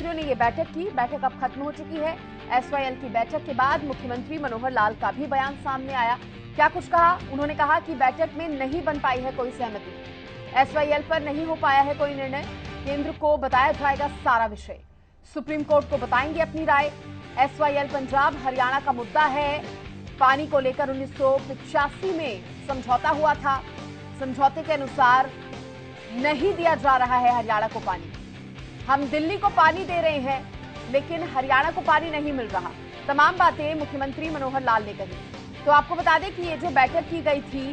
मुख्यमंत्रियों ने ये बैठक की। बैठक अब खत्म हो चुकी है। एसवाईएल की बैठक के बाद मुख्यमंत्री मनोहर लाल का भी बयान सामने आया। क्या कुछ कहा? उन्होंने कहा कि बैठक में नहीं बन पाई है कोई सहमति, एसवाईएल पर नहीं हो पाया है कोई निर्णय, केंद्र को बताया जाएगा सारा विषय, सुप्रीम कोर्ट को बताएंगे अपनी राय। एसवाईएल पंजाब हरियाणा का मुद्दा है। पानी को लेकर 1985 में समझौता हुआ था। समझौते के अनुसार नहीं दिया जा रहा है हरियाणा को पानी। हम दिल्ली को पानी दे रहे हैं लेकिन हरियाणा को पानी नहीं मिल रहा। तमाम बातें मुख्यमंत्री मनोहर लाल ने कही। तो आपको बता दें कि ये जो बैठक की गई थी,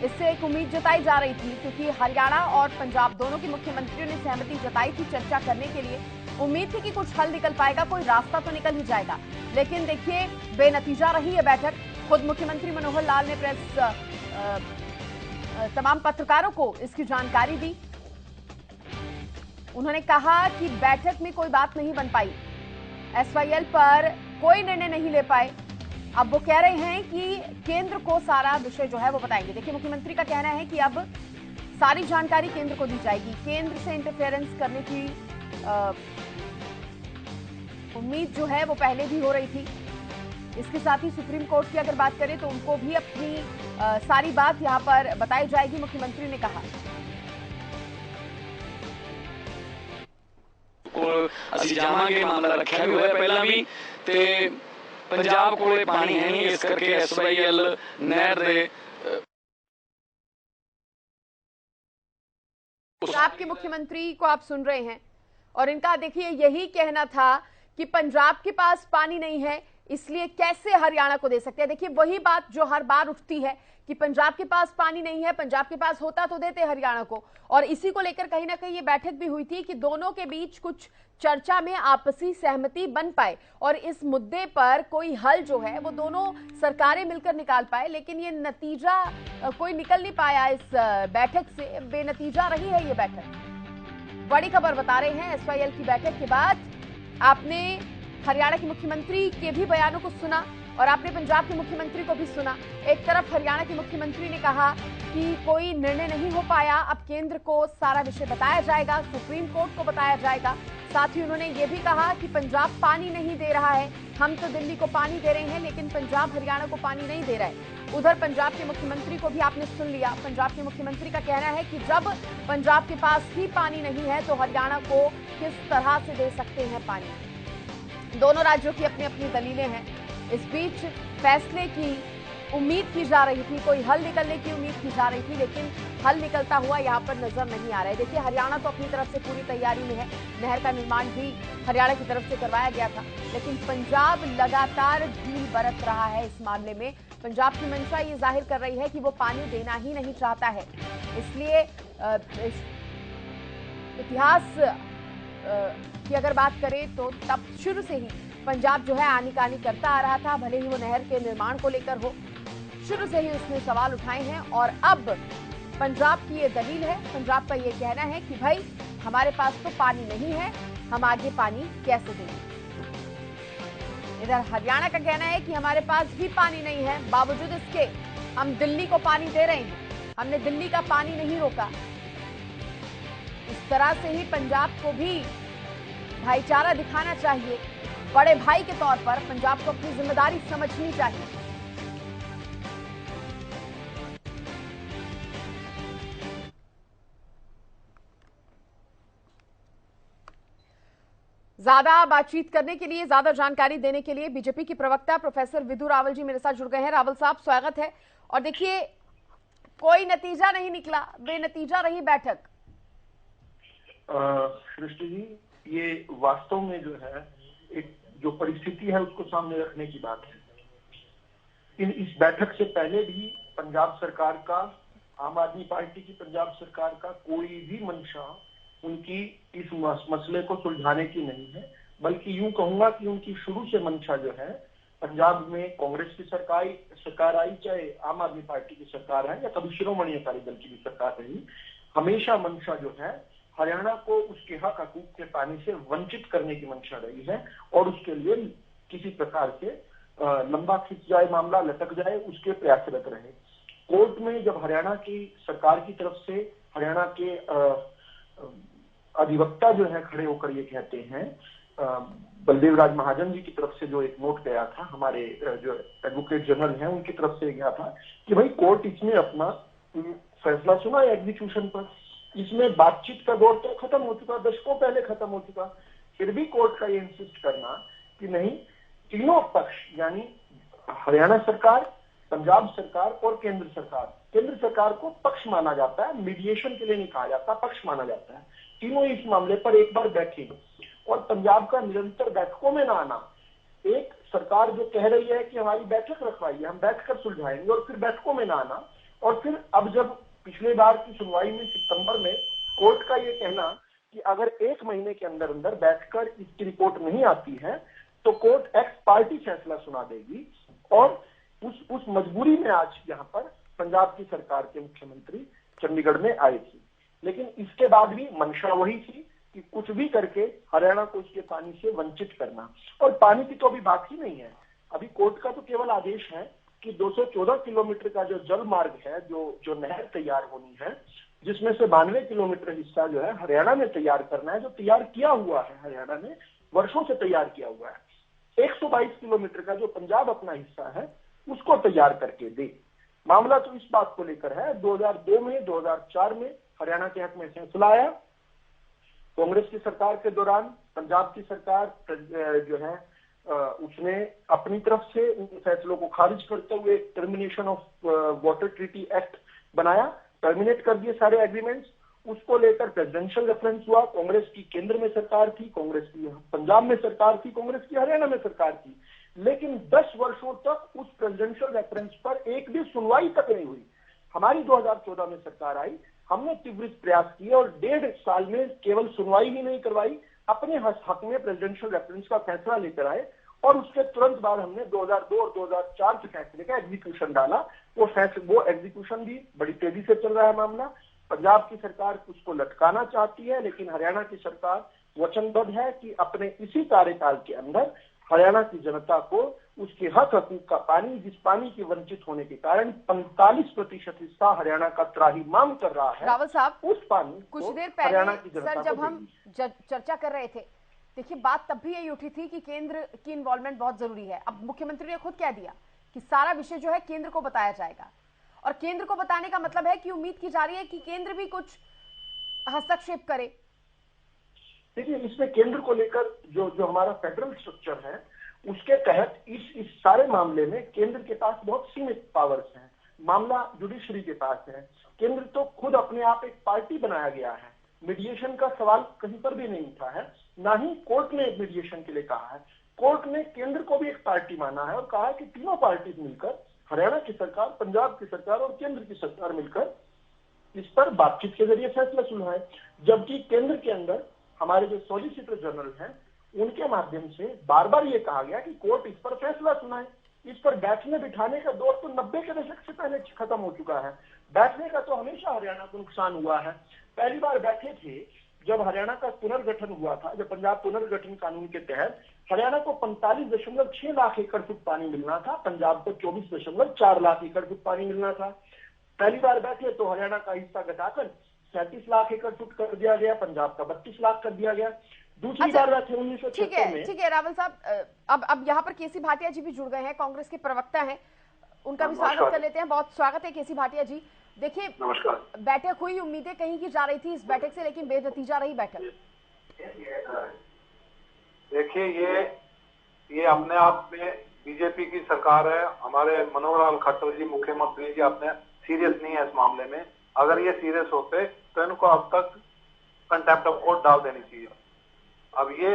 इससे एक उम्मीद जताई जा रही थी, क्योंकि हरियाणा और पंजाब दोनों के मुख्यमंत्रियों ने सहमति जताई थी चर्चा करने के लिए। उम्मीद थी कि कुछ हल निकल पाएगा, कोई रास्ता तो निकल ही जाएगा। लेकिन देखिए, बेनतीजा रही है बैठक। खुद मुख्यमंत्री मनोहर लाल ने तमाम पत्रकारों को इसकी जानकारी दी। उन्होंने कहा कि बैठक में कोई बात नहीं बन पाई, एसवाईएल पर कोई निर्णय नहीं ले पाए। अब वो कह रहे हैं कि केंद्र को सारा विषय जो है वो बताएंगे। देखिए, मुख्यमंत्री का कहना है कि अब सारी जानकारी केंद्र को दी जाएगी। केंद्र से इंटरफेरेंस करने की उम्मीद जो है वो पहले भी हो रही थी। इसके साथ ही सुप्रीम कोर्ट की अगर बात करें तो उनको भी अपनी सारी बात यहां पर बताई जाएगी, मुख्यमंत्री ने कहा। ਅਸੀਂ ਜਾਵਾਂਗੇ, ਮਾਮਲਾ ਰੱਖਿਆ ਵੀ ਹੋਇਆ ਪਹਿਲਾਂ ਵੀ ਤੇ ਪੰਜਾਬ ਕੋਲੇ ਪਾਣੀ ਹੈ ਨਹੀਂ, ਇਸ ਕਰਕੇ ਐਸਵਾਈਐਲ ਨਹਿਰ ਦੇ पंजाब के मुख्यमंत्री को आप सुन रहे हैं और इनका देखिए यही कहना था कि पंजाब के पास पानी नहीं है, इसलिए कैसे हरियाणा को दे सकते हैं। देखिए, वही बात जो हर बार उठती है कि पंजाब के पास पानी नहीं है, पंजाब के पास होता तो देते हरियाणा को। और इसी को लेकर कहीं ना कहीं ये बैठक भी हुई थी कि दोनों के बीच कुछ चर्चा में आपसी सहमति बन पाए और इस मुद्दे पर कोई हल जो है वो दोनों सरकारें मिलकर निकाल पाए। लेकिन ये नतीजा कोई निकल नहीं पाया इस बैठक से। बेनतीजा रही है ये बैठक। बड़ी खबर बता रहे हैं, एसवाईएल की बैठक के बाद आपने हरियाणा के मुख्यमंत्री के भी बयानों को सुना और आपने पंजाब के मुख्यमंत्री को भी सुना। एक तरफ हरियाणा के मुख्यमंत्री ने कहा कि कोई निर्णय नहीं हो पाया, अब केंद्र को सारा विषय बताया जाएगा, सुप्रीम कोर्ट को बताया जाएगा। साथ ही उन्होंने ये भी कहा कि पंजाब पानी नहीं दे रहा है, हम तो दिल्ली को पानी दे रहे हैं लेकिन पंजाब हरियाणा को पानी नहीं दे रहा है। उधर पंजाब के मुख्यमंत्री को भी आपने सुन लिया। पंजाब के मुख्यमंत्री का कहना है कि जब पंजाब के पास ही पानी नहीं है तो हरियाणा को किस तरह से दे सकते हैं पानी। दोनों राज्यों की अपनी अपनी दलीलें हैं। इस बीच फैसले की उम्मीद की जा रही थी, कोई हल निकलने की उम्मीद की जा रही थी, लेकिन हल निकलता हुआ यहाँ पर नजर नहीं आ रहा है। देखिए, हरियाणा तो अपनी तरफ से पूरी तैयारी में है, नहर का निर्माण भी हरियाणा की तरफ से करवाया गया था, लेकिन पंजाब लगातार ढील बरत रहा है इस मामले में। पंजाब की मंशा ये जाहिर कर रही है कि वो पानी देना ही नहीं चाहता है। इसलिए इतिहास की अगर बात करें तो तब शुरू से ही पंजाब जो है आनी-कानी करता आ रहा था, भले ही वो नहर के निर्माण को लेकर हो। शुरू से ही उसने सवाल उठाए हैं और अब पंजाब की ये दलील है, पंजाब का ये कहना है कि भाई हमारे पास तो पानी नहीं है, हम आगे पानी कैसे देंगे। इधर हरियाणा का कहना है कि हमारे पास भी पानी नहीं है, बावजूद इसके हम दिल्ली को पानी दे रहे हैं, हमने दिल्ली का पानी नहीं रोका। इस तरह से ही पंजाब को भी भाईचारा दिखाना चाहिए। बड़े भाई के तौर पर पंजाब को अपनी जिम्मेदारी समझनी चाहिए। ज्यादा बातचीत करने के लिए, ज्यादा जानकारी देने के लिए बीजेपी की प्रवक्ता प्रोफेसर विधु रावल जी मेरे साथ जुड़ गए हैं। रावल साहब, स्वागत है। और देखिए, कोई नतीजा नहीं निकला, बेनतीजा रही बैठक। सृष्टि जी, ये वास्तव में जो है एक जो परिस्थिति है उसको सामने रखने की बात है। इस बैठक से पहले भी पंजाब सरकार का, आम आदमी पार्टी की पंजाब सरकार का कोई भी मंशा उनकी इस मसले को सुलझाने की नहीं है, बल्कि यूं कहूंगा कि उनकी शुरू से मंशा जो है, पंजाब में कांग्रेस की सरकार आई, चाहे आम आदमी पार्टी की सरकार है या कभी शिरोमणि अकाली दल की भी सरकार रही, हमेशा मंशा जो है हरियाणा को उसके हक हकूक के पानी से वंचित करने की मंशा रही है और उसके लिए किसी प्रकार से लंबा खिंच जाए मामला, लटक जाए, उसके प्रयासरत रहे। कोर्ट में जब हरियाणा की सरकार की तरफ से हरियाणा के अधिवक्ता जो है खड़े होकर ये कहते हैं बलदेव राज महाजन जी की तरफ से जो एक नोट गया था, हमारे जो एडवोकेट जनरल हैं उनकी तरफ से गया था कि भाई कोर्ट इसमें अपना फैसला सुना है एग्जीक्यूशन पर, इसमें बातचीत का दौर तो खत्म हो चुका, दशकों पहले खत्म हो चुका, फिर भी कोर्ट का ये इंसिस्ट करना कि नहीं, तीनों पक्ष यानी हरियाणा सरकार, पंजाब सरकार और केंद्र सरकार को पक्ष माना जाता है, मीडिएशन के लिए नहीं कहा जाता, पक्ष माना जाता है। तीनों इस मामले पर एक बार बैठे और पंजाब का निरंतर बैठकों में ना आना, एक सरकार जो कह रही है कि हमारी बैठक रखवाइए, हम बैठकर सुलझाएंगे, और फिर बैठकों में ना आना, और फिर अब जब पिछले बार की सुनवाई में सितंबर में कोर्ट का ये कहना कि अगर 1 महीने के अंदर अंदर बैठकर इसकी रिपोर्ट नहीं आती है तो कोर्ट एक्स पार्टी फैसला सुना देगी, और उस मजबूरी में आज यहाँ पर पंजाब की सरकार के मुख्यमंत्री चंडीगढ़ में आए थे। लेकिन इसके बाद भी मंशा वही थी कि कुछ भी करके हरियाणा को इसके पानी से वंचित करना, और पानी की तो अभी बात ही नहीं है। अभी कोर्ट का तो केवल आदेश है कि 214 किलोमीटर का जो जल मार्ग है, जो नहर तैयार होनी है, जिसमें से 92 किलोमीटर हिस्सा जो है हरियाणा में तैयार करना है, जो तैयार किया हुआ है, हरियाणा ने वर्षों से तैयार किया हुआ है। 122 किलोमीटर का जो पंजाब अपना हिस्सा है उसको तैयार करके दे। मामला तो इस बात को लेकर है, 2002 में 2004 में हरियाणा के हक में फैसला आया, कांग्रेस की सरकार के दौरान पंजाब की सरकार जो है उसने अपनी तरफ से उन फैसलों को खारिज करते हुए termination of water treaty act बनाया, टर्मिनेट कर दिए सारे एग्रीमेंट्स। उसको लेकर प्रेसिडेंशियल रेफरेंस हुआ, कांग्रेस की केंद्र में सरकार थी, कांग्रेस की पंजाब में सरकार थी, कांग्रेस की हरियाणा में सरकार थी, लेकिन 10 वर्षों तक उस प्रेसिडेंशियल रेफरेंस पर एक भी सुनवाई तक नहीं हुई। हमारी 2014 में सरकार आई, हमने तीव्र प्रयास किए और 1.5 साल में केवल सुनवाई ही नहीं करवाई, अपने हक में प्रेसिडेंशियल रेफरेंस का फैसला लेकर आए, और उसके तुरंत बाद हमने 2002 और 2004 के फैसले का एग्जीक्यूशन डाला। वो एग्जीक्यूशन भी बड़ी तेजी से चल रहा है मामला। पंजाब की सरकार उसको लटकाना चाहती है, लेकिन हरियाणा की सरकार वचनबद्ध है कि अपने इसी कार्यकाल के अंदर हरियाणा की जनता को उसके हक हकूक का पानी, जिस पानी के वंचित होने के कारण 45% हिस्सा हरियाणा का त्राहिमाम कर रहा है, रावत साहब, उस पानी कुछ देर हरियाणा की पहले जनता सर जब को हम चर्चा कर रहे थे, देखिए बात तब भी यही उठी थी कि केंद्र की इन्वॉल्वमेंट बहुत जरूरी है। अब मुख्यमंत्री ने खुद कह दिया कि सारा विषय जो है केंद्र को बताया जाएगा, और केंद्र को बताने का मतलब है कि उम्मीद की जा रही है कि केंद्र भी कुछ हस्तक्षेप करे। देखिए, इसमें केंद्र को लेकर जो हमारा फेडरल स्ट्रक्चर है उसके तहत इस सारे मामले में केंद्र के पास बहुत सीमित पावर्स हैं। मामला जुडिशरी के पास है। केंद्र तो खुद अपने आप एक पार्टी बनाया गया है, मीडिएशन का सवाल कहीं पर भी नहीं उठा है, ना ही कोर्ट ने मीडिएशन के लिए कहा है। कोर्ट ने केंद्र को भी एक पार्टी माना है और कहा है कि तीनों पार्टी मिलकर, हरियाणा की सरकार, पंजाब की सरकार और केंद्र की सरकार मिलकर इस पर बातचीत के जरिए फैसला सुलझाए। जबकि केंद्र के अंदर हमारे जो सॉलिसिटर जनरल हैं उनके माध्यम से बार बार ये कहा गया कि कोर्ट इस पर फैसला सुनाए। इस पर बैठने बिठाने का दौर तो 90 के दशक से पहले खत्म हो चुका है। बैठने का तो हमेशा हरियाणा को नुकसान हुआ है। पहली बार बैठे थे जब हरियाणा का पुनर्गठन हुआ था, जब पंजाब पुनर्गठन कानून के तहत हरियाणा को 45.6 लाख एकड़ फुट पानी मिलना था, पंजाब को 24.4 लाख एकड़ फुट पानी मिलना था। पहली बार बैठे तो हरियाणा का हिस्सा घटाकर 37 लाख एकड़ फुट कर दिया गया, पंजाब का 32 लाख कर दिया गया। दूसरी बार बैठे 1976 में। ठीक है रावल साहब, अब यहाँ पर केसी भाटिया जी भी जुड़ गए हैं, कांग्रेस के प्रवक्ता हैं, उनका भी स्वागत कर लेते हैं। बहुत स्वागत है केसी भाटिया जी। देखिए, बैठक हुई, उम्मीदें कहीं की जा रही थी इस बैठक से, लेकिन बेनतीजा रही बैठक। देखिए, ये अपने आप में बीजेपी की सरकार है। हमारे मनोहर लाल खट्टर जी, मुख्यमंत्री जी अपने सीरियस नहीं है इस मामले में। अगर ये सीरियस होते तो इनको अब तक कंटेम्प्ट ऑफ कोर्ट डाल देनी चाहिए। अब ये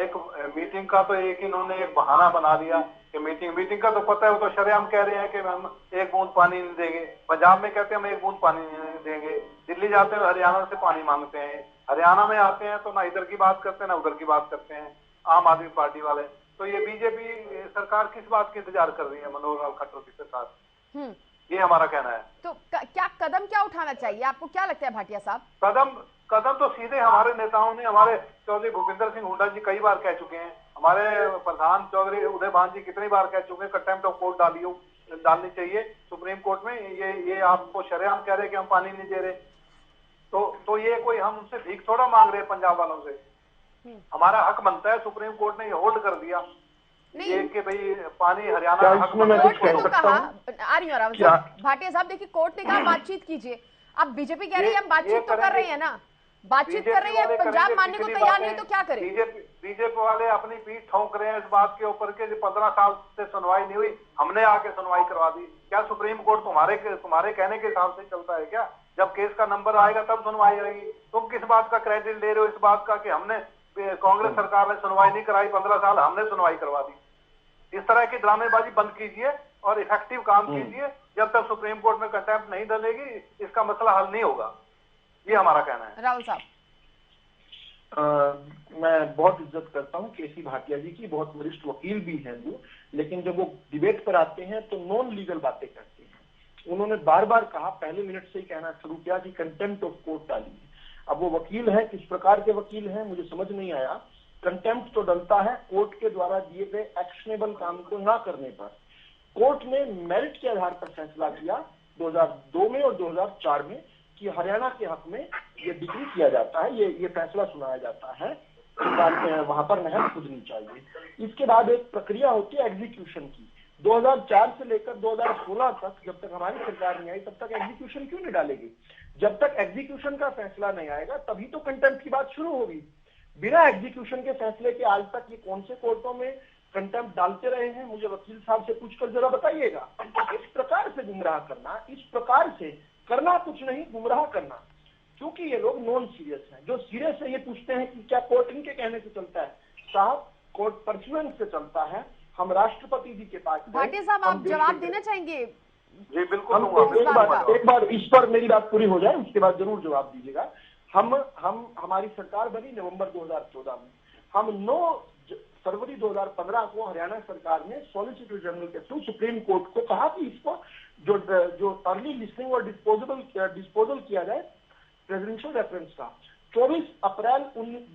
एक मीटिंग का तो इन्होंने एक बहाना बना दिया कि मीटिंग का तो पता है, वो तो शरेआम कह रहे हैं कि हम एक बूंद पानी नहीं देंगे। पंजाब में कहते हैं हम एक बूंद पानी नहीं देंगे, दिल्ली जाते हैं हरियाणा से पानी मांगते हैं, हरियाणा में आते हैं तो ना इधर की बात करते हैं ना उधर की बात करते हैं आम आदमी पार्टी वाले। तो ये बीजेपी सरकार किस बात की इंतजार कर रही है, मनोहर लाल खट्टर की सरकार? ये हमारा कहना है। तो क्या कदम क्या उठाना चाहिए, आपको क्या लगता है भाटिया साहब? कदम तो सीधे हमारे नेताओं ने, हमारे चौधरी भूपिंदर सिंह हुड्डा जी कई बार कह चुके हैं, हमारे प्रधान चौधरी उदय भान जी कितनी बार कह चुके हैं कंटेम्प्ट ऑफ कोर्ट डालनी चाहिए सुप्रीम कोर्ट में। ये आपको शरेआम कह रहे कि हम पानी नहीं दे रहे, तो ये कोई हम उनसे भीख थोड़ा मांग रहे हैं पंजाब वालों से। हमारा हक बनता है। सुप्रीम कोर्ट ने ये होल्ड कर दिया नहीं कि भाई पानी हरियाणा क्या का हक इसमें मैं बनता कुछ कोर्ट है। ने तो सकता कहा, हूं? आ रही हूँ रावल क्या? साहब, भाटिया साहब देखिए कोर्ट ने कहा बातचीत कीजिए। अब बीजेपी कह रही है हम बातचीत तो कर रही है ना, बातचीत कर रही है, पंजाब मानने को तैयार नहीं तो क्या करें? बीजेपी वाले अपनी पीठ ठोक रहे हैं इस बात के ऊपर के 15 साल से सुनवाई नहीं हुई, हमने आके सुनवाई करवा दी। क्या सुप्रीम कोर्ट तुम्हारे कहने के हिसाब से चलता है क्या? जब केस का नंबर आएगा तब सुनवाई होगी। तुम किस बात का क्रेडिट ले रहे हो इस बात का कि हमने कांग्रेस सरकार ने सुनवाई नहीं कराई 15 साल, हमने सुनवाई करवा दी? इस तरह की ड्रामेबाजी बंद कीजिए और इफेक्टिव काम कीजिए। जब तक सुप्रीम कोर्ट में कंटेम्प्ट नहीं डलेगी इसका मसला हल नहीं होगा, ये हमारा कहना है। राहुल साहब, मैं बहुत इज्जत करता हूं केसी भाटिया जी की, बहुत वरिष्ठ वकील भी हैं वो, लेकिन जब वो डिबेट पर आते हैं तो नॉन लीगल बातें करते हैं। उन्होंने बार बार कहा, पहले मिनट से ही कहना शुरू किया कि कंटेम्प्ट ऑफ कोर्ट डाली है। अब वो वकील हैं, किस प्रकार के वकील हैं मुझे समझ नहीं आया। कंटेम्प्ट तो डलता है कोर्ट के द्वारा दिए गए एक्शनेबल काम को ना करने पर। कोर्ट ने मेरिट के आधार पर फैसला किया 2002 में और 2004 में कि हरियाणा के हक में ये डिग्री किया जाता है, ये फैसला सुनाया जाता है, वहां पर नहर खुदनी चाहिए। इसके बाद एक प्रक्रिया होती है एग्जीक्यूशन की। 2004 से लेकर 2016 तक जब तक हमारी सरकार नहीं आई तब तक एग्जीक्यूशन क्यों नहीं डालेगी? जब तक एग्जीक्यूशन का फैसला नहीं आएगा तभी तो कंटेम्प्ट की बात शुरू होगी। बिना एग्जीक्यूशन के फैसले के आज तक ये कौन से कोर्टों में कंटेम्प्ट डालते रहे हैं, मुझे वकील साहब से पूछकर जरा बताइएगा। इस प्रकार से गुमराह करना, इस प्रकार से करना कुछ नहीं, गुमराह करना, क्योंकि ये लोग नॉन सीरियस हैं। जो सीरियस है ये पूछते हैं कि क्या कोर्ट इनके कहने से चलता है? साहब, कोर्ट परसुएंस से चलता है। हम राष्ट्रपति जी के पास भाटिया साहब आप जवाब देना चाहेंगे? जी बिल्कुल। एक बार इस पर मेरी बात पूरी हो जाए उसके बाद जरूर जवाब दीजिएगा। हमारी सरकार बनी नवंबर 2014 में। हम 9 फरवरी 2015 को हरियाणा सरकार ने सॉलिसिटर जनरल के थ्रू सुप्रीम कोर्ट को कहा कि इसको जो अर्ली लिस्टिंग और डिस्पोजल किया जाए प्रेसिडेंशियल रेफरेंस का। 24 अप्रैल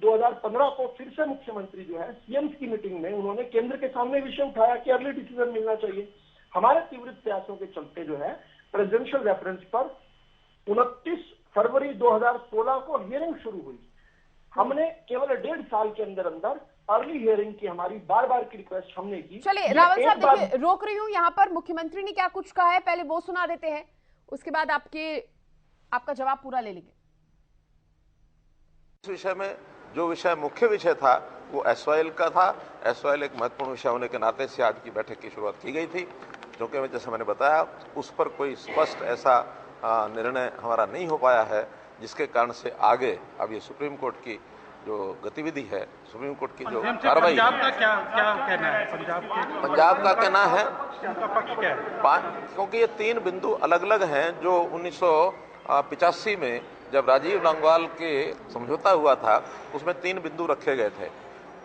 2015 को फिर से मुख्यमंत्री जो है सीएम की मीटिंग में उन्होंने केंद्र के सामने विषय उठाया कि अर्ली डिसीजन मिलना चाहिए। हमारे तीव्र प्रयासों के चलते जो है प्रेसिडेंशियल रेफरेंस पर 29 फरवरी 2016 को हियरिंग शुरू हुई। हमने केवल 1.5 साल के अंदर अंदर अर्ली हियरिंग की हमारी बार बार की रिक्वेस्ट हमने की। चलिए रावल साहब देखिए, रोक रही हूँ यहाँ पर, मुख्यमंत्री ने क्या कुछ कहा है पहले वो सुना देते हैं, उसके बाद आपका जवाब पूरा ले लेंगे। इस विषय में जो विषय मुख्य विषय था वो एसवाईएल का था। एसवाईएल एक महत्वपूर्ण विषय होने के नाते से आज की बैठक की शुरुआत की गई थी, क्योंकि जैसे मैंने बताया उस पर कोई स्पष्ट ऐसा निर्णय हमारा नहीं हो पाया है जिसके कारण से आगे अब ये सुप्रीम कोर्ट की जो गतिविधि है, सुप्रीम कोर्ट की जो कार्रवाई है। पंजाब का क्या कहना है? पंजाब का कहना है, उनका पक्ष क्या है? क्योंकि ये 3 बिंदु अलग अलग हैं जो 1985 में जब राजीव नांगवाल के समझौता हुआ था उसमें 3 बिंदु रखे गए थे।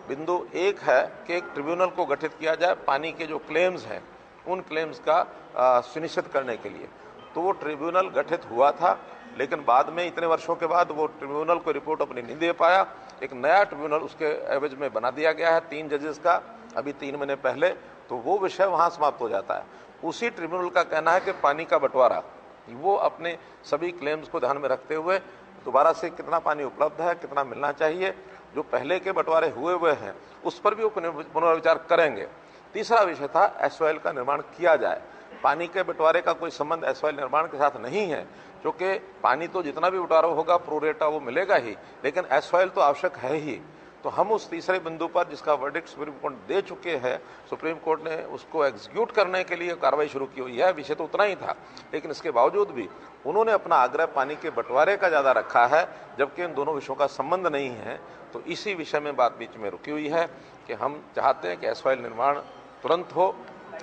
बिंदु 1 है कि एक ट्रिब्यूनल को गठित किया जाए पानी के जो क्लेम्स हैं उन क्लेम्स का सुनिश्चित करने के लिए। तो वो ट्रिब्यूनल गठित हुआ था, लेकिन बाद में इतने वर्षों के बाद वो ट्रिब्यूनल को रिपोर्ट अपनी नहीं दे पाया। एक नया ट्रिब्यूनल उसके एवज में बना दिया गया है 3 जजेस का, अभी 3 महीने पहले, तो वो विषय वहाँ समाप्त हो जाता है। उसी ट्रिब्यूनल का कहना है कि पानी का बंटवारा वो अपने सभी क्लेम्स को ध्यान में रखते हुए दोबारा से कितना पानी उपलब्ध है, कितना मिलना चाहिए, जो पहले के बंटवारे हुए हैं उस पर भी वो पुनर्विचार करेंगे। तीसरा विषय था एसवाईएल का निर्माण किया जाए। पानी के बंटवारे का कोई संबंध एसवाईएल निर्माण के साथ नहीं है, क्योंकि पानी तो जितना भी बंटवारा होगा प्रोरेटा वो मिलेगा ही, लेकिन एसवाईएल तो आवश्यक है ही। तो हम उस तीसरे बिंदु पर जिसका वर्डिक्ट सुप्रीम कोर्ट दे चुके हैं, सुप्रीम कोर्ट ने उसको एग्जीक्यूट करने के लिए कार्रवाई शुरू की हुई है। विषय तो उतना ही था, लेकिन इसके बावजूद भी उन्होंने अपना आग्रह पानी के बंटवारे का ज़्यादा रखा है, जबकि इन दोनों विषयों का संबंध नहीं है। तो इसी विषय में बात बीच में रुकी हुई है कि हम चाहते हैं कि एसवाईएल निर्माण तुरंत हो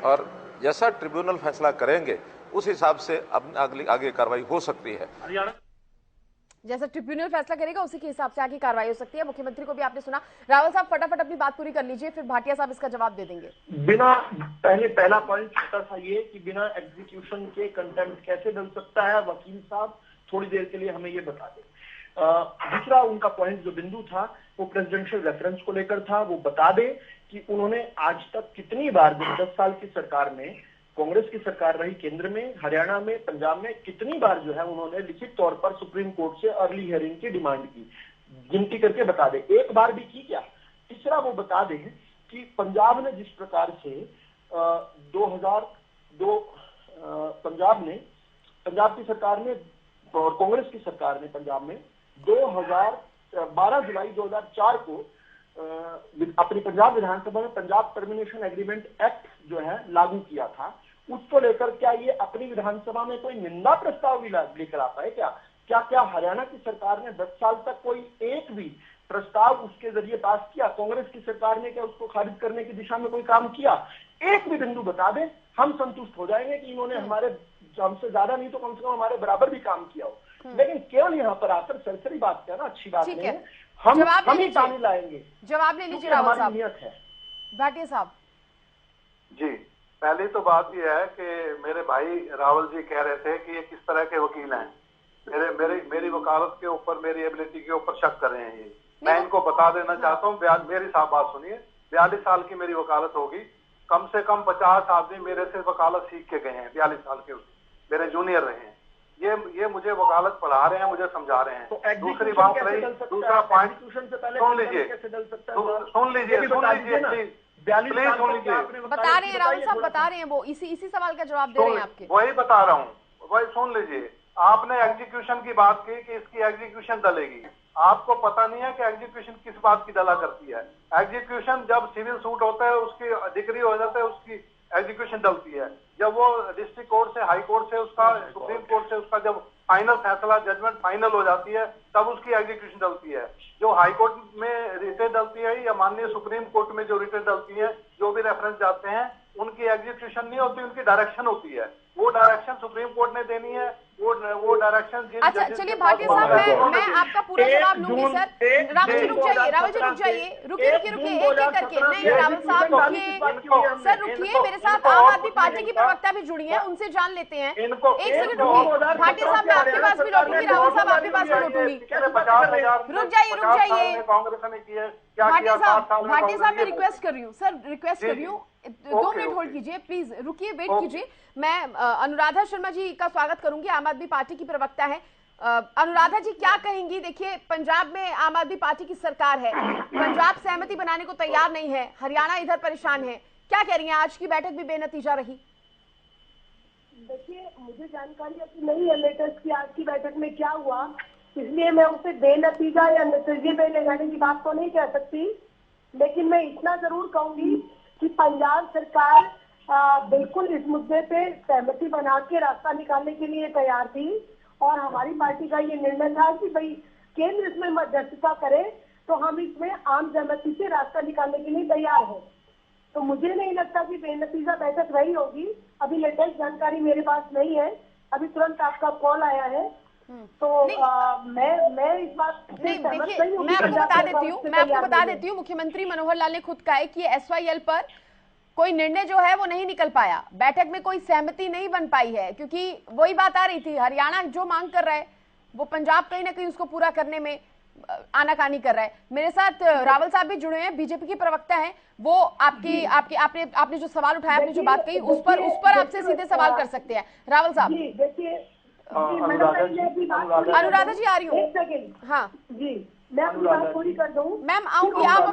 और जैसा ट्रिब्यूनल फैसला करेंगे उस हिसाब से अब आगे कार्रवाई हो सकती है। जैसा ट्रिब्यूनल फैसला करेगा उसी के हिसाब से आगे कार्रवाई हो सकती है। मुख्यमंत्री को भी आपने सुना। रावल साहब फटाफट अपनी बात पूरी कर लीजिए, फिर भाटिया साहब इसका जवाब दे देंगे। पहला पॉइंट छोटा सा ये कि बिना एग्जीक्यूशन के कंटेम्प्ट कैसे डल सकता है, वकील साहब थोड़ी देर के लिए हमें ये बता दें। दूसरा उनका पॉइंट जो बिंदु था वो प्रेसिडेंशियल रेफरेंस को लेकर था। वो बता दे कि उन्होंने आज तक कितनी बार, जब 10 साल की सरकार में कांग्रेस की सरकार रही केंद्र में, हरियाणा में, पंजाब में, कितनी बार जो है उन्होंने लिखित तौर पर सुप्रीम कोर्ट से अर्ली हियरिंग की डिमांड की। गिनती करके बता दे, एक बार भी की क्या? तीसरा वो बता दें कि पंजाब ने जिस प्रकार से 2002 पंजाब की सरकार ने और कांग्रेस की सरकार ने पंजाब में 12 जुलाई 2004 को अपनी पंजाब विधानसभा में पंजाब टर्मिनेशन एग्रीमेंट एक्ट जो है लागू किया था, उसको लेकर क्या ये अपनी विधानसभा में कोई निंदा प्रस्ताव भी लेकर आता है क्या? क्या हरियाणा की सरकार ने 10 साल तक कोई एक भी प्रस्ताव उसके जरिए पास किया? कांग्रेस की सरकार ने क्या उसको खारिज करने की दिशा में कोई काम किया? एक भी बिंदु बता दें, हम संतुष्ट हो जाएंगे कि इन्होंने हमसे ज्यादा नहीं तो कम से कम हमारे बराबर भी काम किया हो। लेकिन केवल यहाँ पर आकर सरसरी बात करना अच्छी बात नहीं है। हम ही पानी लाएंगे। जवाब ले लीजिए रावल साहब। नियत है। भाटिया साहब जी, पहली तो बात यह है कि मेरे भाई रावल जी कह रहे थे कि ये किस तरह के वकील हैं, मेरी वकालत के ऊपर, मेरी एबिलिटी के ऊपर शक कर रहे हैं। ये मैं इनको बता देना चाहता हूँ, मेरी साफ बात सुनिए। 42 साल की मेरी वकालत होगी, कम से कम 50 आदमी मेरे से वकालत सीख के गए हैं, 42 साल के मेरे जूनियर रहे हैं। ये मुझे वकालत पढ़ा रहे हैं, मुझे समझा रहे हैं। तो दूसरी बात रही, दूसरा पॉइंट सुन लीजिए, बता रहे हैं रावल साहब, बता रहे हैं, वो इसी सवाल का जवाब दे रहे हैं आपके। वही बता रहा हूँ, वही सुन लीजिए। आपने एग्जीक्यूशन की बात की कि इसकी एग्जीक्यूशन डलेगी। आपको पता नहीं है कि एग्जीक्यूशन किस बात की डला करती है। एग्जीक्यूशन जब सिविल सूट होता है, उसकी डिग्री हो जाता है, उसकी एग्जीक्यूशन डलती है। जब वो डिस्ट्रिक्ट कोर्ट से, हाई कोर्ट से, उसका सुप्रीम कोर्ट से उसका जब फाइनल फैसला, जजमेंट फाइनल हो जाती है, तब उसकी एग्जीक्यूशन डलती है। जो हाई कोर्ट में रिटें डलती है या माननीय सुप्रीम कोर्ट में जो रिटें डलती है, जो भी रेफरेंस जाते हैं, उनकी एग्जीक्यूशन नहीं होती, उनकी डायरेक्शन होती है। वो डायरेक्शन सुप्रीम कोर्ट ने देनी है, वो डायरेक्शन। अच्छा चलिए भाटिया साहब, मैं आपका पूरा जवाब लूंगी सर। रावल जी रुक जाइए, रुकिए एक एक करके। नहीं रावल साहब रुकिए सर, रुकिए, मेरे साथ आम आदमी पार्टी की प्रवक्ता भी जुड़ी है, उनसे जान लेते हैं। एक सेकंड रुकिए भाटिया साहब, मैं आपके पास भी लौटूंगी, रावल साहब आपके पास भी लौटूंगी। रुक जाइए कांग्रेस ने किया। भाटिया साहब मैं रिक्वेस्ट कर रही हूँ सर, रिक्वेस्ट कर रही हूँ, 2 मिनट होल्ड कीजिए प्लीज, रुकिए, वेट कीजिए। मैं अनुराधा शर्मा जी का स्वागत करूंगी, आम आदमी पार्टी की प्रवक्ता है। अनुराधा जी क्या कहेंगी? देखिए पंजाब में आम आदमी पार्टी की सरकार है, पंजाब सहमति बनाने को तैयार नहीं है, हरियाणा इधर परेशान है, क्या कह रही हैं? आज की बैठक भी बेनतीजा रही। देखिए मुझे जानकारी अपनी नहीं है लेटेस्ट की आज की बैठक में क्या हुआ, इसलिए मैं उसे बेनतीजा या नतीजे पे ले जाने की बात तो नहीं कह सकती। लेकिन मैं इतना जरूर कहूंगी कि पंजाब सरकार बिल्कुल इस मुद्दे पे सहमति बना के रास्ता निकालने के लिए तैयार थी, और हमारी पार्टी का ये निर्णय था कि भाई केंद्र इसमें मध्यस्थता करे तो हम इसमें आम सहमति से रास्ता निकालने के लिए तैयार हैं। तो मुझे नहीं लगता कि बेनतीजा बैठक रही होगी। अभी लेटेस्ट जानकारी मेरे पास नहीं है, अभी तुरंत आपका कॉल आया है, तो मैं इस बात से सहमत नहीं हूं। मैं आपको बता देती हूँ, मुख्यमंत्री मनोहर लाल ने खुद कहा है कि SYL पर कोई निर्णय जो है वो नहीं निकल पाया, बैठक में कोई सहमति नहीं बन पाई है, क्योंकि वही बात आ रही थी, हरियाणा जो मांग कर रहा है वो पंजाब कहीं ना कहीं उसको पूरा करने में आनाकानी कर रहा है। मेरे साथ रावल साहब भी जुड़े हैं, बीजेपी के प्रवक्ता हैं, वो आपने जो सवाल उठाया, आपने जो बात कही, उस पर आपसे सीधे सवाल कर सकते हैं। रावल साहब। देखिए अनुराधा जी आ रही हूँ, एक सेकेंड। हाँ जी मैं अपनी बात पूरी कर दूं। मैम आऊंगी, आप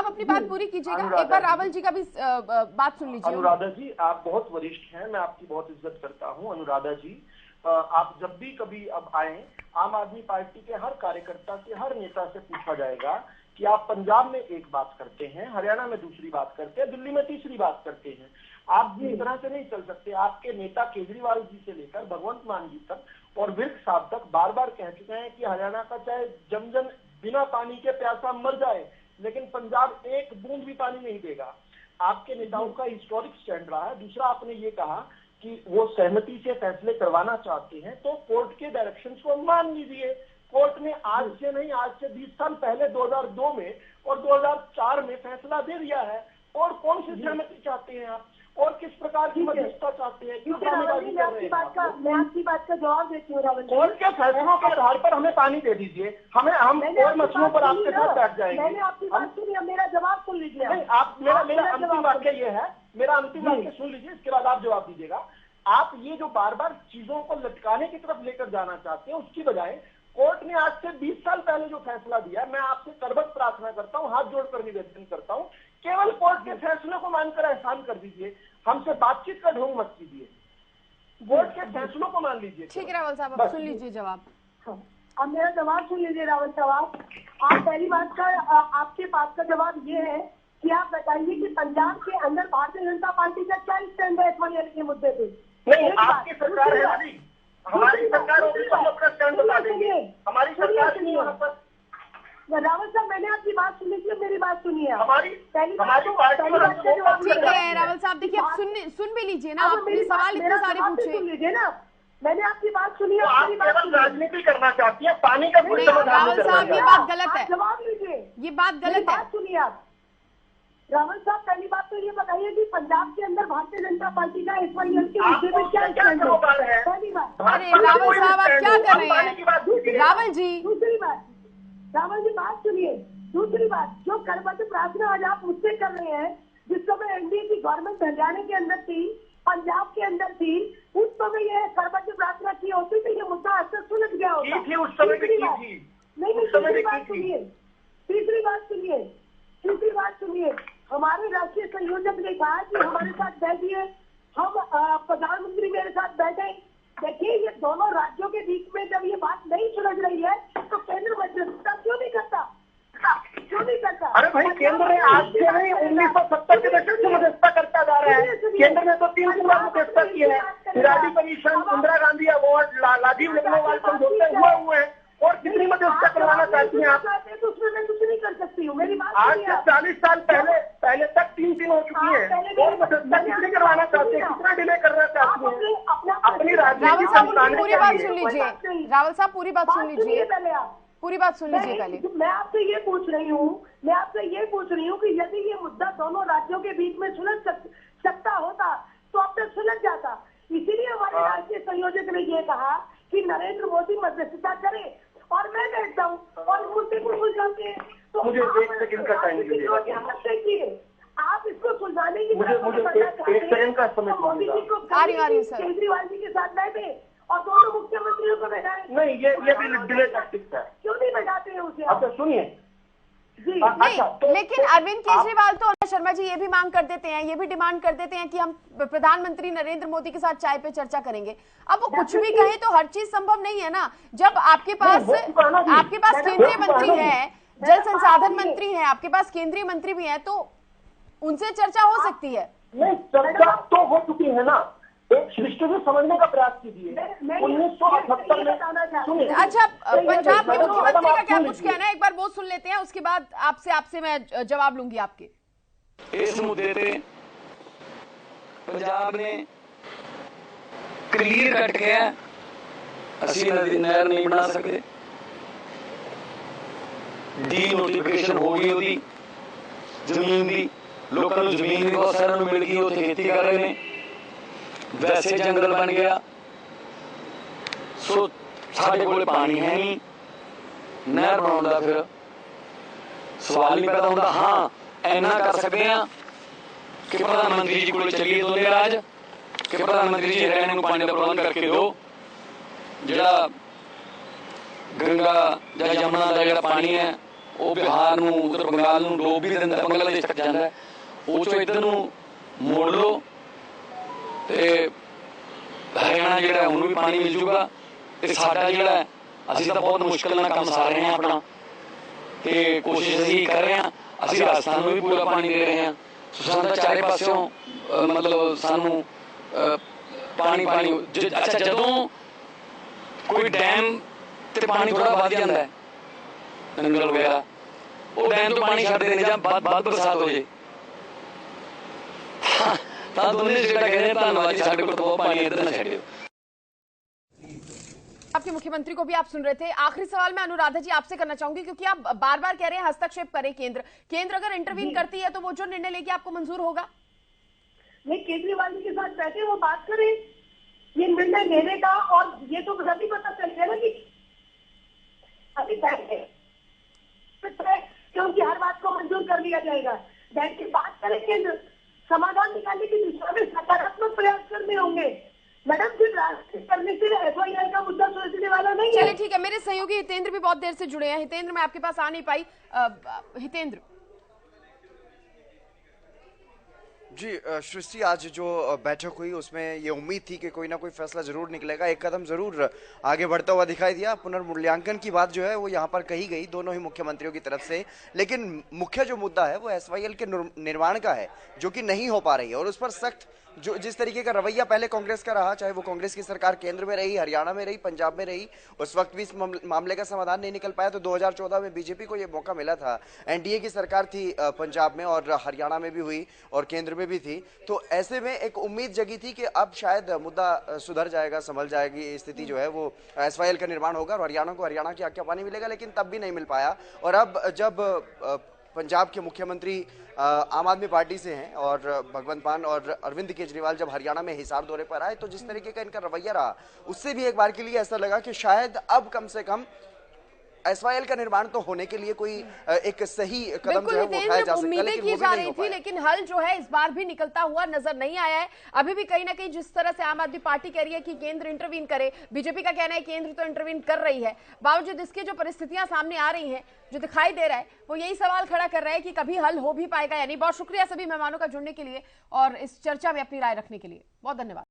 अपनी बात पूरी कीजिएगा, एक बार रावल जी का भी बात सुन लीजिए। अनुराधा जी आप बहुत वरिष्ठ हैं, मैं आपकी बहुत इज्जत करता हूं। अनुराधा जी आप जब भी कभी अब आए, आम आदमी पार्टी के हर कार्यकर्ता से, हर नेता से पूछा जाएगा कि आप पंजाब में एक बात करते हैं, हरियाणा में दूसरी बात करते हैं, दिल्ली में तीसरी बात करते हैं। आप इस तरह से नहीं चल सकते। आपके नेता केजरीवाल जी से लेकर भगवंत मान जी तक और विर्क साहब तक बार बार कह चुके हैं कि हरियाणा का चाहे जन बिना पानी के प्यासा मर जाए, लेकिन पंजाब एक बूंद भी पानी नहीं देगा। आपके नेताओं का हिस्टोरिक स्टैंड रहा है। दूसरा, आपने ये कहा कि वो सहमति से फैसले करवाना चाहते हैं, तो कोर्ट के डायरेक्शंस को मान लीजिए। कोर्ट ने आज से नहीं, आज से 20 साल पहले 2002 में और 2004 में फैसला दे दिया है। और कौन सी सहमति चाहते हैं आप, और किस प्रकार की मध्यस्थता चाहते हैं? मैं आपकी बात का जवाब देती हूँ रावल। कोर्ट के फैसलों के आधार पर हमें पानी दे दीजिए, हम और मसलों पर आपके साथ बैठ जाएंगे। मैंने आपकी बात सुनी, अब मेरा जवाब सुन लीजिए। नहीं, आप मेरा अंतिम वाक्य ये है, मेरा अंतिम वाक्य सुन लीजिए, इसके बाद आप जवाब दीजिएगा। आप ये जो बार बार चीजों को लटकाने की तरफ लेकर जाना चाहते हैं, उसकी बजाय कोर्ट ने आज से 20 साल पहले जो फैसला दिया, मैं आपसे करबत प्रार्थना करता हूं, हाथ जोड़कर निवेदन करता हूं, केवल कोर्ट के फैसले को मानकर एहसान कर दीजिए, हमसे बातचीत का ढोंग मत कीजिए, कोर्ट के फैसलों को मान लीजिए। ठीक है रावल साहब, अब सुन लीजिए जवाब। अब मेरा जवाब सुन लीजिए रावल साहब। आप पहली बात का आपके पास का जवाब ये है कि आप बताइए कि पंजाब के अंदर भारतीय जनता पार्टी का क्या स्टैंड है एसवाईएल के मुद्दे पे? नहीं, आपकी सरकार है अभी, हमारी सरकार होगी तो हम अपना स्टैंड बता देंगे, हमारी सरकार नहीं वहाँ पर। रावल साहब, मैंने आपकी बात सुनी थी, मेरी बात सुनिए। हमारी पहली पार्टी ठीक है रावल साहब, देखिए आप सुन भी लीजिए ना, आपने सवाल इतने सारे पूछे। सुन लीजिए ना, मैंने आपकी बात सुनी है। आप केवल राजनीति करना चाहती है, पानी का कोई समाधान रावल साहब ये बात गलत है, जवाब लीजिए, ये बात गलत है। सुनिए आप रावल साहब, पहली बात तो ये बताइए कि पंजाब के अंदर भारतीय जनता पार्टी का एसवाईएल के मुद्दे पे क्या स्टैंड है? पहली बात। अरे रावल साहब आप क्या कर रहे हैं? रावल जी, दूसरी बात, रावल जी बात सुनिए। दूसरी बात, जो करबद्ध प्रार्थना आज आप उससे कर रहे हैं, जिस समय एनडीए की गवर्नमेंट हरियाणा के अंदर थी, पंजाब के अंदर थी, उस समय ये करबद्ध प्रार्थना की होती तो ये मुद्दा अक्सर सुलझ गया होता। उस समय भी की थी। नहीं, तीसरी बात सुनिए, तीसरी बात सुनिए, तीसरी बात सुनिए। हमारे राष्ट्रीय संयोजक ने कहा कि हमारे साथ बैठिए, हम प्रधानमंत्री मेरे साथ बैठे। देखिए, ये दोनों राज्यों के बीच में जब ये बात नहीं सुलझ रही है तो केंद्र मध्यस्थता क्यों नहीं करता? क्यों नहीं करता? अरे भाई, केंद्र ने आज से नहीं 1970 के दशक से मध्यस्थता करता जा रहा है। केंद्र ने तो 3 बार मध्यस्थता की है, विराटी कमीशन, इंदिरा गांधी अवार्ड, राजीव अग्रवाल समझौते हुए हैं, और कितनी मध्यस्थता करवाना चाहती हैं आप? तो उसमें मैं कुछ नहीं कर सकती हूँ, मेरी बात आज से 40 साल पहले तक 3 हो चुकी है, और मध्यस्थता कितनी करवाना चाहते हैं, कितना डिले करना चाहती हैं अपनी रावल साहब पूरी बात सुन लीजिए, रावल साहब पूरी बात सुन लीजिए, पहले आप पूरी बात सुन लीजिए पहले। मैं आपसे ये पूछ रही हूँ कि यदि ये मुद्दा दोनों राज्यों के बीच में सुलझ सकता होता तो अब तक सुलझ जाता। इसीलिए हमारे राष्ट्रीय संयोजक ने ये कहा कि नरेंद्र मोदी मध्यस्थता करे और मैं बैठता हूँ और मुद्दे को सुलझाते हैं। तो मुझे 1 सेकंड का टाइम दीजिए, आप इसको सुलझाने की मुझे 1 सेकंड का समय दीजिए। केजरीवाल जी के साथ बैठे और दोनों मुख्यमंत्रियों को बैठाए। नहीं, ये भी डिले टैक्टिक्स है। क्यों नहीं बैठाते हैं उसे? अच्छा सुनिए जी, नहीं, लेकिन अरविंद केजरीवाल तो शर्मा जी ये भी मांग कर देते हैं, ये भी डिमांड कर देते हैं कि हम प्रधानमंत्री नरेंद्र मोदी के साथ चाय पे चर्चा करेंगे। अब वो कुछ भी कहे तो हर चीज संभव नहीं है ना। जब आपके पास केंद्रीय मंत्री है, जल संसाधन मंत्री है, आपके पास केंद्रीय मंत्री भी है, तो उनसे चर्चा हो सकती है। नहीं, चर्चा तो हो चुकी है ना, एक सृष्टि से समझने का प्रयास कीजिए। 1978 में सुनिए। अच्छा, पंजाब के मुख्यमंत्री का क्या कुछ कहना है, एक बार वो सुन लेते हैं, उसके बाद आपसे मैं जवाब लूंगी आपके। इस मुद्दे पे पंजाब ने क्लियर कट किया, ਅਸੀਂ ਨਹਿਰ नहीं बना सकते, डी नोटिफिकेशन हो गई ਉਹਦੀ ਜ਼ਮੀਨ ਦੀ, ਲੋਕਾਂ ਨੂੰ ਜ਼ਮੀਨ ਵੀ ਬਹੁਤ ਸਾਰਿਆਂ ਨੂੰ ਮਿਲ ਗਈ, ਉੱਥੇ ਖੇਤੀ ਕਰ ਰਹੇ ਨੇ, वैसे जंगल बन गया। सो साडे कोल पानी है नहीं, नहर बनाउण दा फिर सवाल नहीं पैदा होंदा। हाँ, इन्ना कर सकते हैं कि प्रधानमंत्री जी कोल चलिए दोने राज कि प्रधानमंत्री जी हरियाणा नूं पानी दा प्रबंध करके दो, जिहड़ा गंगा जां यमुना दा जिहड़ा पानी है वो बिहार नूं, उधर बंगाल नूं डोब भी दिंदा, बांग्लादेश तक जांदा है, ਉਹ ਚੋਂ ਇੱਧਰ ਨੂੰ ਮੋੜ ਲਓ ਤੇ ਹਰਿਆਣਾ ਜਿਹੜਾ ਉਹਨੂੰ ਵੀ ਪਾਣੀ ਮਿਲ ਜੂਗਾ। ਤੇ ਸਾਡਾ ਜਿਹੜਾ ਅਸੀਂ ਤਾਂ ਬਹੁਤ ਮੁਸ਼ਕਲ ਨਾਲ ਕੰਮ ਸਾਰ ਰਹੇ ਹਾਂ ਆਪਣਾ, ਤੇ ਕੋਸ਼ਿਸ਼ ਅਸੀਂ ਕਰ ਰਹੇ ਹਾਂ, ਅਸੀਂ ਰਾਜਸਥਾਨ ਨੂੰ ਵੀ ਪੂਰਾ ਪਾਣੀ ਦੇ ਰਹੇ ਹਾਂ। ਸਾਨੂੰ ਚਾਰੇ ਪਾਸਿਓਂ ਮਤਲਬ ਸਾਨੂੰ ਪਾਣੀ ਅੱਛਾ, ਜਦੋਂ ਕੋਈ ਡੈਮ ਤੇ ਪਾਣੀ ਥੋੜਾ ਵੱਧ ਜਾਂਦਾ ਹੈ, ਨੰਗਲ ਵਗੈਰਾ, ਉਹ ਡੈਮ ਤੋਂ ਪਾਣੀ ਛੱਡ ਦੇਣੇ ਜਾਂ ਵੱਧ ਬਰਸਾਤ ਹੋ ਜੇ ਤਾਂ ਦੋਨੇ ਜਿਹੜਾ ਕਹਿੰਦੇ ਧੰਨਵਾਦ ਜੀ, ਸਾਡੇ ਕੋਲ ਤਾਂ ਬਹੁਤ ਪਾਣੀ ਇੱਧਰ ਨਾ ਛੱਡਿਓ। आपके मुख्यमंत्री को भी आप सुन रहे थे। आखिरी सवाल मैं अनुराधा जी आपसे करना चाहूंगी, क्योंकि आप बार बार कह रहे हैं हस्तक्षेप करे केंद्र अगर इंटरवीन करती है तो वो जो निर्णय लेगी आपको मंजूर होगा? नहीं, केजरीवाल जी के साथ बैठे वो बात करें ये निर्णय लेने का, और ये तो अभी पता चल गया ना कि अभी बैठे क्योंकि हर बात को मंजूर कर लिया जाएगा। बैठ के बात करें, केंद्र समाधान निकालने की दिशा में सकारात्मक प्रयास करने होंगे। मैडम सिर्फ राष्ट्रीय करने से FIR का मुद्दा सुलझने वाला नहीं है। चलिए ठीक है, मेरे सहयोगी हितेंद्र भी बहुत देर से जुड़े हैं। हितेंद्र, मैं आपके पास आ नहीं पाई। हितेंद्र जी सृष्टि, आज जो बैठक हुई उसमें ये उम्मीद थी कि कोई ना कोई फैसला जरूर निकलेगा, एक कदम जरूर आगे बढ़ता हुआ दिखाई दिया। पुनर्मूल्यांकन की बात जो है वो यहाँ पर कही गई दोनों ही मुख्यमंत्रियों की तरफ से, लेकिन मुख्य जो मुद्दा है वो SYL के निर्माण का है, जो कि नहीं हो पा रही है। और उस पर सख्त जो जिस तरीके का रवैया पहले कांग्रेस का रहा, चाहे वो कांग्रेस की सरकार केंद्र में रही, हरियाणा में रही, पंजाब में रही, उस वक्त भी इस मामले का समाधान नहीं निकल पाया। तो 2014 में बीजेपी को ये मौका मिला था, NDA की सरकार थी पंजाब में और हरियाणा में भी हुई और केंद्र में भी थी। तो ऐसे में एक उम्मीद जगी थी कि अब शायद मुद्दा सुधर जाएगा, संभल जाएगी स्थिति जो है, वो SYL का निर्माण होगा और हरियाणा को हरियाणा की आज्ञा पानी मिलेगा, लेकिन तब भी नहीं मिल पाया। और अब जब पंजाब के मुख्यमंत्री आम आदमी पार्टी से हैं और भगवंत मान और अरविंद केजरीवाल जब हरियाणा में हिसार दौरे पर आए, तो जिस तरीके का इनका रवैया रहा, उससे भी एक बार के लिए ऐसा लगा कि शायद अब कम से कम SYL का निर्माण तो होने के लिए कोई एक सही कदम जो है वो उठाया जा सकता है, उम्मीदें की जा रही थी, लेकिन हल जो है इस बार भी निकलता हुआ नजर नहीं आया है। अभी भी कहीं ना कहीं जिस तरह से आम आदमी पार्टी कह रही है कि केंद्र इंटरवीन करे, बीजेपी का कहना है केंद्र तो इंटरवीन कर रही है, बावजूद इसके जो परिस्थितियां सामने आ रही हैं, जो दिखाई दे रहा है, वो यही सवाल खड़ा कर रहा है कि कभी हल हो भी पाएगा या नहीं। बहुत शुक्रिया सभी मेहमानों का जुड़ने के लिए और इस चर्चा में अपनी राय रखने के लिए। बहुत धन्यवाद।